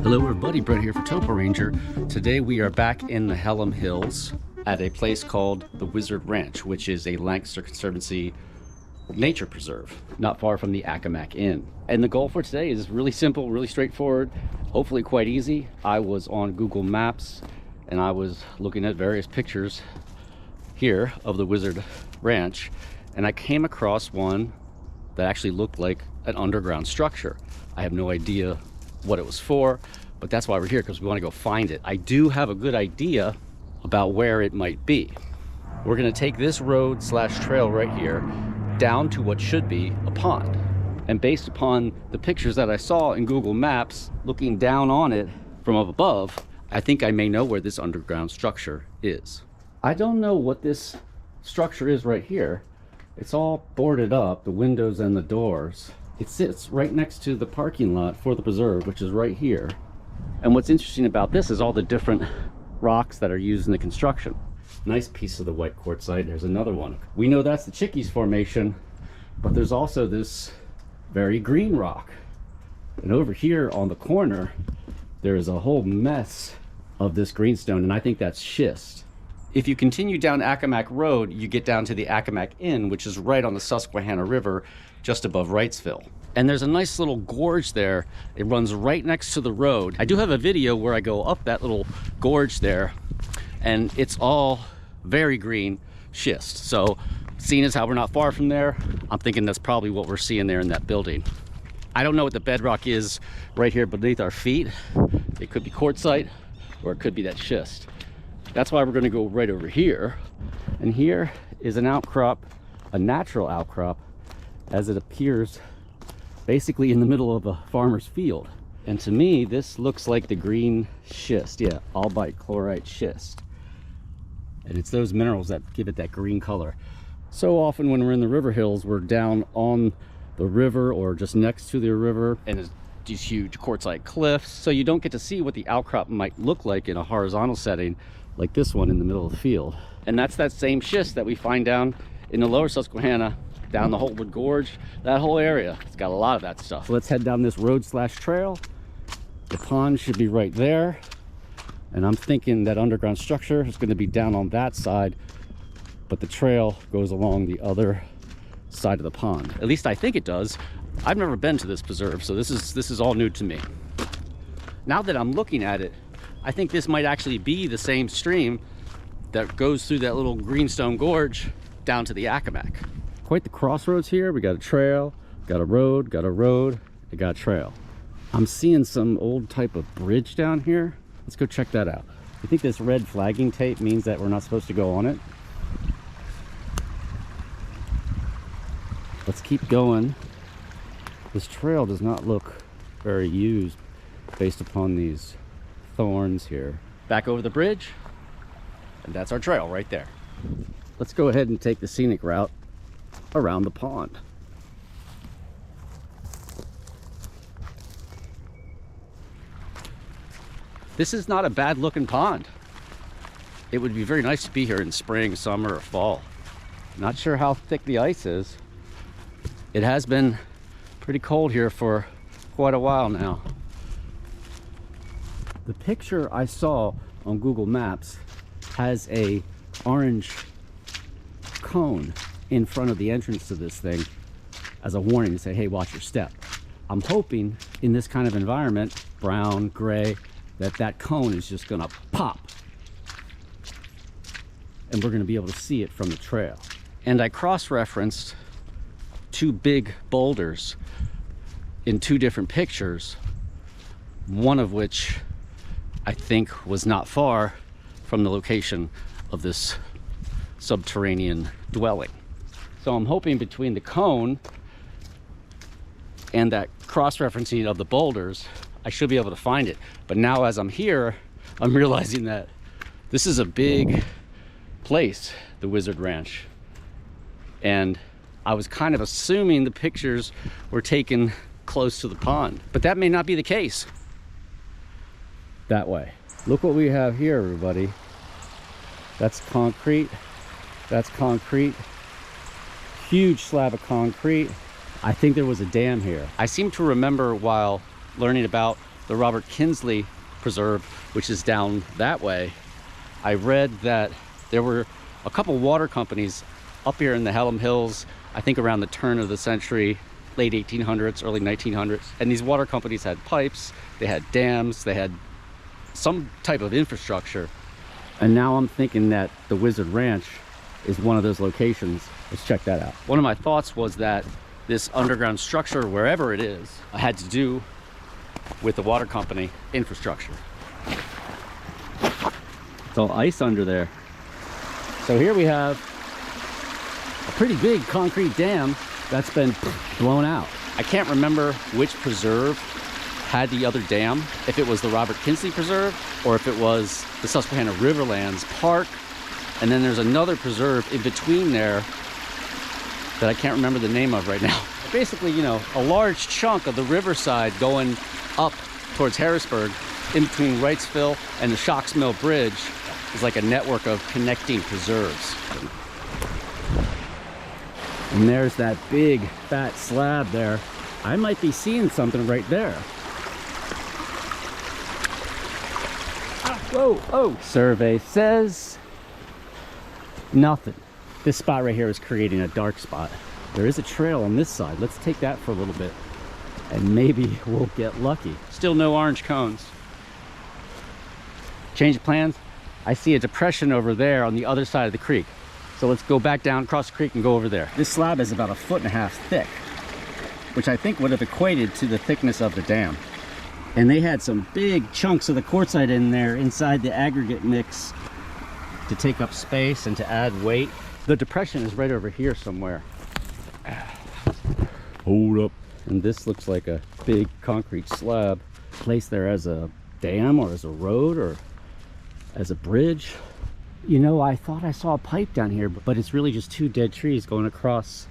Hello everybody, Brett here for TopoRanger. Today we are back in the Hallam Hills at a place called the Wizard Ranch, which is a Lancaster Conservancy nature preserve, not far from the Accomack Inn. And the goal for today is really simple, really straightforward, hopefully quite easy. I was on Google Maps and I was looking at various pictures here of the Wizard Ranch, and I came across one that actually looked like an underground structure. I have no idea what it was for, but that's why we're here, because we want to go find it. I do have a good idea about where it might be. We're going to take this road slash trail right here down to what should be a pond. And based upon the pictures that I saw in Google Maps, looking down on it from up above, I think I may know where this underground structure is. I don't know what this structure is right here. It's all boarded up, the windows and the doors. It sits right next to the parking lot for the preserve, which is right here. And what's interesting about this is all the different rocks that are used in the construction. Nice piece of the white quartzite. There's another one. We know that's the Chickies Formation, but there's also this very green rock. And over here on the corner, there is a whole mess of this greenstone, and I think that's schist. If you continue down Accomack Road, you get down to the Accomack Inn, which is right on the Susquehanna River, just above Wrightsville. And there's a nice little gorge there. It runs right next to the road. I do have a video where I go up that little gorge there, and it's all very green schist. So seeing as how we're not far from there, I'm thinking that's probably what we're seeing there in that building. I don't know what the bedrock is right here beneath our feet. It could be quartzite or it could be that schist. That's why we're going to go right over here. And here is an outcrop, a natural outcrop, as it appears basically in the middle of a farmer's field. And to me, this looks like the green schist. Yeah, albite chlorite schist. And it's those minerals that give it that green color. So often when we're in the river hills, we're down on the river or just next to the river, and there's these huge quartzite cliffs. So you don't get to see what the outcrop might look like in a horizontal setting like this one in the middle of the field. And that's that same schist that we find down in the lower Susquehanna, down the Holtwood Gorge, that whole area. It's got a lot of that stuff. So let's head down this road slash trail. The pond should be right there. And I'm thinking that underground structure is going to be down on that side, but the trail goes along the other side of the pond. At least I think it does. I've never been to this preserve, so this is all new to me. Now that I'm looking at it, I think this might actually be the same stream that goes through that little greenstone gorge down to the Accomack. Quite the crossroads here. We got a trail, got a road, and got a trail. I'm seeing some old type of bridge down here. Let's go check that out. You think this red flagging tape means that we're not supposed to go on it? Let's keep going. This trail does not look very used based upon these thorns here. Back over the bridge, and that's our trail right there. Let's go ahead and take the scenic route around the pond. This is not a bad looking pond. It would be very nice to be here in spring, summer, or fall. Not sure how thick the ice is. It has been pretty cold here for quite a while now. The picture I saw on Google Maps has a orange cone in front of the entrance to this thing as a warning to say, hey, watch your step. I'm hoping in this kind of environment, brown, gray, that cone is just gonna pop. And we're gonna be able to see it from the trail. And I cross-referenced two big boulders in two different pictures, one of which I think was not far from the location of this subterranean dwelling. So I'm hoping between the cone and that cross-referencing of the boulders, I should be able to find it. But now as I'm here, I'm realizing that this is a big place, the Wizard Ranch. And I was kind of assuming the pictures were taken close to the pond, but that may not be the case. That way. Look what we have here, everybody. That's concrete. That's concrete. Huge slab of concrete. I think there was a dam here. I seem to remember while learning about the Robert Kinsley Preserve, which is down that way, I read that there were a couple water companies up here in the Hallam Hills, I think around the turn of the century, late 1800s, early 1900s. And these water companies had pipes, they had dams, they had some type of infrastructure. And now I'm thinking that the Wizard Ranch is one of those locations. Let's check that out. One of my thoughts was that this underground structure, wherever it is, had to do with the water company infrastructure. It's all ice under there. So here we have a pretty big concrete dam that's been blown out. I can't remember which preserve had the other dam, if it was the Robert Kinsley Preserve or if it was the Susquehanna Riverlands Park. And then there's another preserve in between there that I can't remember the name of right now. Basically, you know, a large chunk of the riverside going up towards Harrisburg in between Wrightsville and the Shocks Mill Bridge is like a network of connecting preserves. And there's that big fat slab there. I might be seeing something right there. Whoa, oh! Survey says nothing. This spot right here is creating a dark spot. There is a trail on this side. Let's take that for a little bit and maybe we'll get lucky. Still no orange cones. Change of plans. I see a depression over there on the other side of the creek. So let's go back down across the creek and go over there. This slab is about 1.5 feet thick, which I think would have equated to the thickness of the dam. And they had some big chunks of the quartzite in there inside the aggregate mix to take up space and to add weight. The depression is right over here somewhere. Hold up. And this looks like a big concrete slab placed there as a dam or as a road or as a bridge. You know, I thought I saw a pipe down here, but it's really just 2 dead trees going across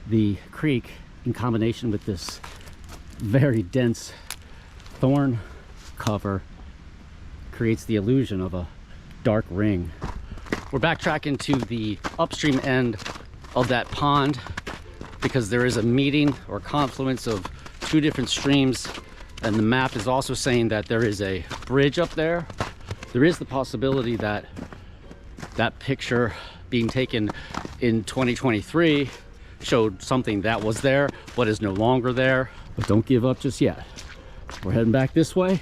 the creek in combination with this very dense thorn cover. Creates the illusion of a dark ring. We're backtracking to the upstream end of that pond because there is a meeting or confluence of 2 different streams, and the map is also saying that there is a bridge up there. There is the possibility that that picture being taken in 2023 showed something that was there but is no longer there. But don't give up just yet. We're heading back this way,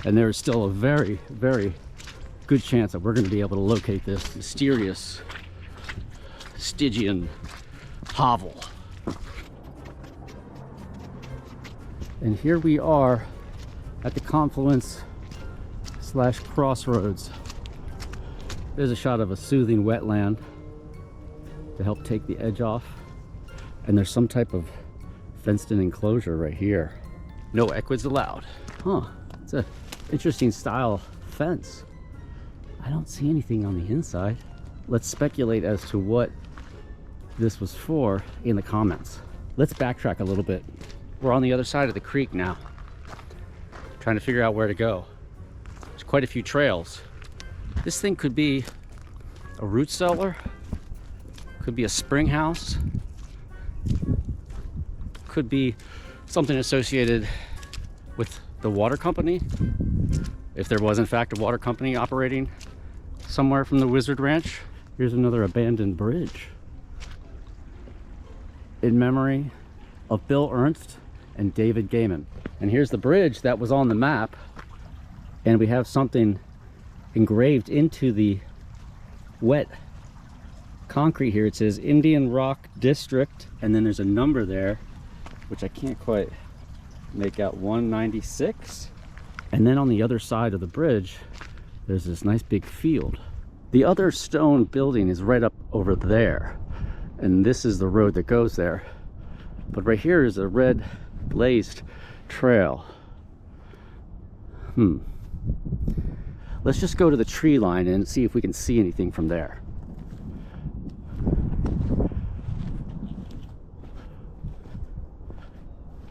and there is still a very, very good chance that we're going to be able to locate this mysterious Stygian hovel. And here we are at the confluence slash crossroads. There's a shot of a soothing wetland to help take the edge off. And there's some type of fenced in enclosure right here. No equids allowed. Huh, it's an interesting style fence. I don't see anything on the inside. Let's speculate as to what this was for in the comments. Let's backtrack a little bit. We're on the other side of the creek now, trying to figure out where to go. There's quite a few trails. This thing could be a root cellar, could be a spring house, could be something associated with the water company, if there was in fact a water company operating somewhere from the Wizard Ranch. Here's another abandoned bridge in memory of Bill Ernst and David Gaiman. And here's the bridge that was on the map, and we have something engraved into the wet concrete here. It says Indian Rock District, and then there's a number there which I can't quite make out, 196. And then on the other side of the bridge there's this nice big field. The other stone building is right up over there, and this is the road that goes there. But right here is a red blazed trail. Let's just go to the tree line and see if we can see anything from there.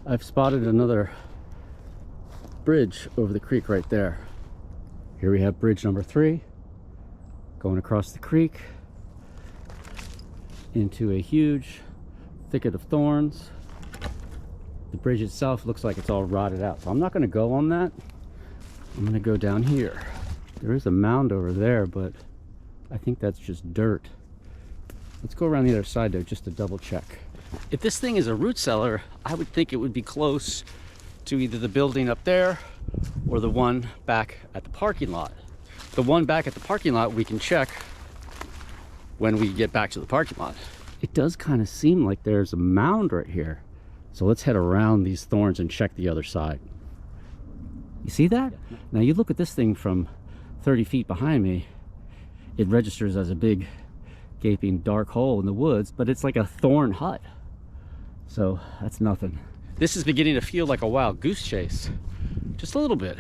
I've spotted another bridge over the creek right there. Here we have bridge number 3 going across the creek into a huge thicket of thorns. The bridge itself looks like it's all rotted out, so I'm not going to go on that. I'm going to go down here. There is a mound over there, but I think that's just dirt. Let's go around the other side though, just to double check. If this thing is a root cellar, I would think it would be close to either the building up there or the one back at the parking lot. The one back at the parking lot we can check when we get back to the parking lot. It does kind of seem like there's a mound right here. So let's head around these thorns and check the other side. You see that? Now you look at this thing from 30 feet behind me, it registers as a big gaping dark hole in the woods, but it's like a thorn hut. So that's nothing. This is beginning to feel like a wild goose chase. Just a little bit.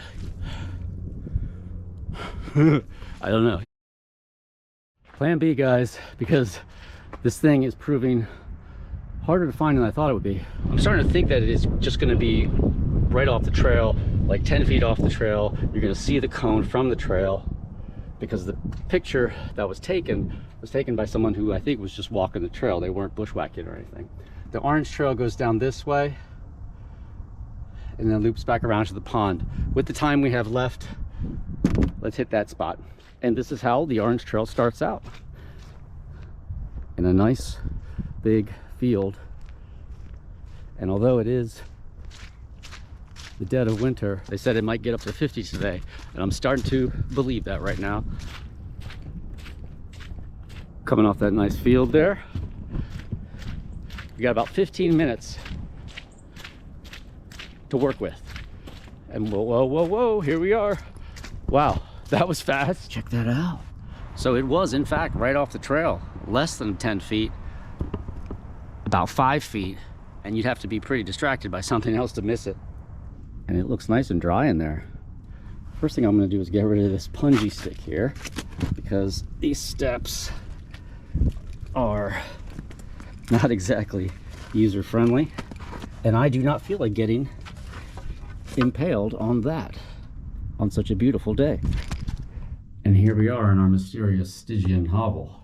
I don't know. Plan B, guys, because this thing is proving harder to find than I thought it would be. I'm starting to think that it is just going to be right off the trail, like 10 feet off the trail. You're going to see the cone from the trail, because the picture that was taken by someone who I think was just walking the trail. They weren't bushwhacking or anything. The orange trail goes down this way and then loops back around to the pond. With the time we have left, let's hit that spot. And this is how the orange trail starts out, in a nice big field. And although it is the dead of winter, they said it might get up to 50 today, and I'm starting to believe that right now. Coming off that nice field there, we got about 15 minutes to work with. And whoa, here we are. Wow, that was fast. Check that out. So it was in fact right off the trail, less than 10 feet, about 5 feet, and you'd have to be pretty distracted by something else to miss it. And it looks nice and dry in there. First thing I'm going to do is get rid of this punji stick here, because these steps are not exactly user friendly, and I do not feel like getting impaled on that on such a beautiful day. And here we are in our mysterious Stygian hovel,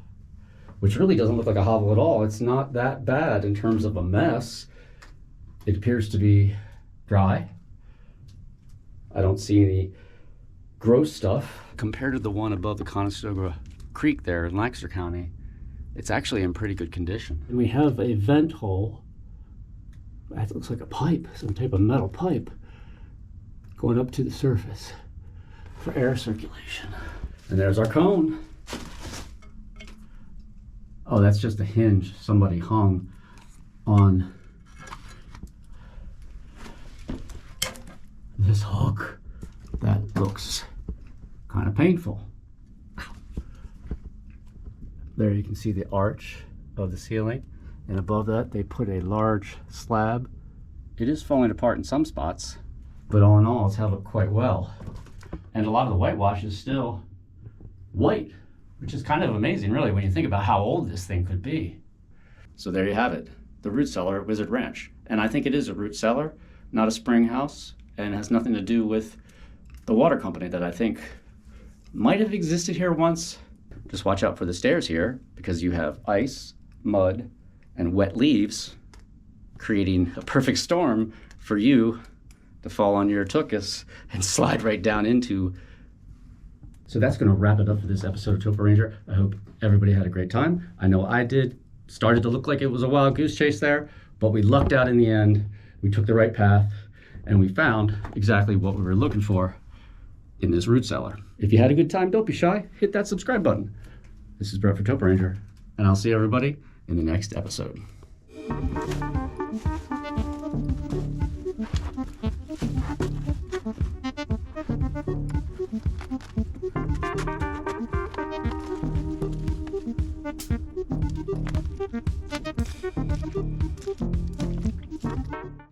which really doesn't look like a hovel at all. It's not that bad in terms of a mess. It appears to be dry. I don't see any gross stuff. Compared to the one above the Conestoga Creek there in Lancaster County, it's actually in pretty good condition. And we have a vent hole. That looks like a pipe, some type of metal pipe, going up to the surface for air circulation. And there's our cone. Oh, that's just a hinge somebody hung on this hook. That looks kind of painful. There you can see the arch of the ceiling, and above that they put a large slab. It is falling apart in some spots, but all in all it's held up quite well. And a lot of the whitewash is still white, which is kind of amazing really when you think about how old this thing could be. So there you have it, the root cellar at Wizard Ranch. And I think it is a root cellar, not a spring house, and has nothing to do with the water company that I think might have existed here once. Just watch out for the stairs here, because you have ice, mud, and wet leaves creating a perfect storm for you to fall on your tuchus and slide right down into. So that's going to wrap it up for this episode of TopoRanger. I hope everybody had a great time. I know I did. Started to look like it was a wild goose chase there, but we lucked out in the end. We took the right path, and we found exactly what we were looking for in this root cellar. If you had a good time, don't be shy. Hit that subscribe button. This is Brett for TopoRanger, and I'll see everybody in the next episode.